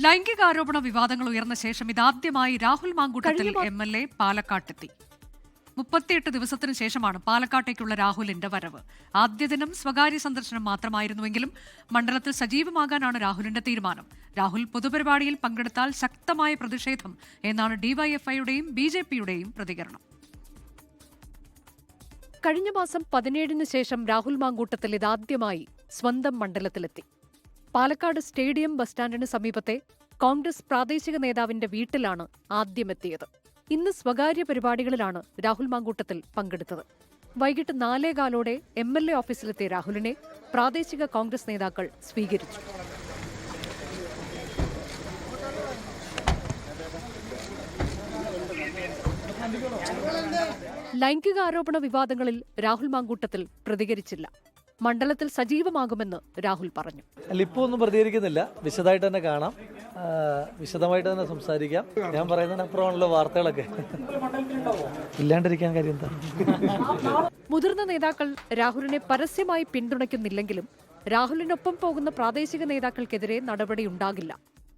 ലൈംഗികാരോപണ വിവാദങ്ങൾ ഉയർന്ന ശേഷം ഇതാദ്യമായി രാഹുൽ മാങ്കൂട്ടത്തിൽ MLA പാലക്കാട്ടെത്തി. 38 ദിവസത്തിനു ശേഷമാണ് പാലക്കാട്ടേക്കുള്ള രാഹുലിന്റെ വരവ്. ആദ്യ ദിനം സ്വകാര്യ സന്ദർശനം മാത്രമായിരുന്നുവെങ്കിലും മണ്ഡലത്തിൽ സജീവമാകാനാണ് രാഹുലിന്റെ തീരുമാനം. രാഹുൽ പൊതുപരിപാടിയിൽ പങ്കെടുത്താൽ ശക്തമായ പ്രതിഷേധം എന്നാണ് DYFIയുടെയും BJPയുടെയും പ്രതികരണം. കഴിഞ്ഞ മാസം 17-ന് ശേഷം രാഹുൽ മാങ്കൂട്ടത്തിൽ ഇതാദ്യമായി സ്വന്തം മണ്ഡലത്തിലെത്തി. പാലക്കാട് സ്റ്റേഡിയം ബസ് സ്റ്റാൻഡിന് സമീപത്തെ കോൺഗ്രസ് പ്രാദേശിക നേതാവിന്റെ വീട്ടിലാണ് ആദ്യമെത്തിയത്. ഇന്ന് സ്വകാര്യ പരിപാടികളിലാണ് രാഹുൽ മാങ്കൂട്ടത്തിൽ പങ്കെടുത്തത്. വൈകിട്ട് 4:15 MLA ഓഫീസിലെത്തിയ രാഹുലിനെ പ്രാദേശിക കോൺഗ്രസ് നേതാക്കൾ സ്വീകരിച്ചു. ലൈംഗികാരോപണ വിവാദങ്ങളിൽ രാഹുൽ മാങ്കൂട്ടത്തിൽ പ്രതികരിച്ചില്ല. മണ്ഡലത്തിൽ സജീവമാകുമെന്ന് രാഹുൽ പറഞ്ഞു. ഇപ്പോൾ ഒന്നും പ്രതികരിക്കുന്നില്ല. വിശദമായിട്ട് തന്നെ കാണാം, വിശദമായിട്ട് തന്നെ സംസാരിക്കാം. ഞാൻ പറയുന്നതിനപ്പുറമാണല്ലോ വാർത്തകളൊക്കെ. ഇല്ലാണ്ടിരിക്കാൻ കാര്യം എന്താ? മുതിർന്ന നേതാക്കൾ രാഹുലിനെ പരസ്യമായി പിന്തുണയ്ക്കുന്നില്ലെങ്കിലും രാഹുലിനൊപ്പം പോകുന്ന പ്രാദേശിക നേതാക്കൾക്കെതിരെ നടപടിയുണ്ടാകില്ല.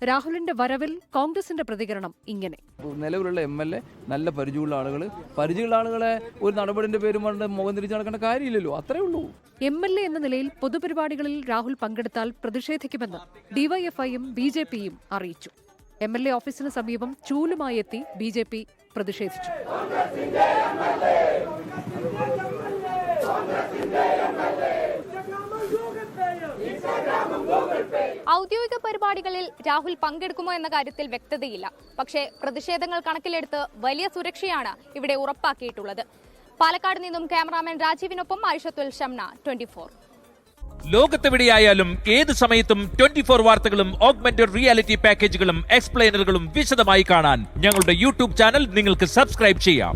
രാഹുലിന്റെ വരവിൽ കോൺഗ്രസിന്റെ പ്രതികരണം ഇങ്ങനെ: നിലവിലുള്ള MLA നല്ല പരിചയമുള്ള ആളുകളെ ഒരു നടപടിന്റെ പേരും കൊണ്ട് മുഖം തിരിച്ചു നടക്കേണ്ട കാര്യമില്ലല്ലോ, അത്രേ ഉള്ളൂ. MLA എന്ന നിലയിൽ പൊതുപരിപാടികളിൽ രാഹുൽ പങ്കെടുത്താൽ പ്രതിഷേധിക്കുമെന്ന് DYFIയും BJPയും അറിയിച്ചു. MLA ഓഫീസിന് സമീപം ചൂലുമായി എത്തി BJP പ്രതിഷേധിച്ചു. ഔദ്യോഗിക പരിപാടികളിൽ രാഹുൽ പങ്കെടുക്കുമോ എന്ന കാര്യത്തിൽ വ്യക്തതയില്ല. പക്ഷേ പ്രതിഷേധങ്ങൾ കണക്കിലെടുത്ത് വലിയ സുരക്ഷയാണ് ഇവിടെ ഉറപ്പാക്കിയിട്ടുള്ളത്. പാലക്കാട് നിന്നും ക്യാമറാമാൻ രാജീവിനൊപ്പം ആയിഷത്തുൽ ഷംന, 24. ലോകത്തെവിടെയായാലും ഏത് സമയത്തും 24 വാർത്തകളും ഓഗ്മെന്റഡ് റിയാലിറ്റി പാക്കേജുകളും എക്സ്പ്ലെയിനറുകളും വിശദമായി കാണാൻ ഞങ്ങളുടെ YouTube ചാനൽ നിങ്ങൾക്ക് സബ്സ്ക്രൈബ് ചെയ്യാം.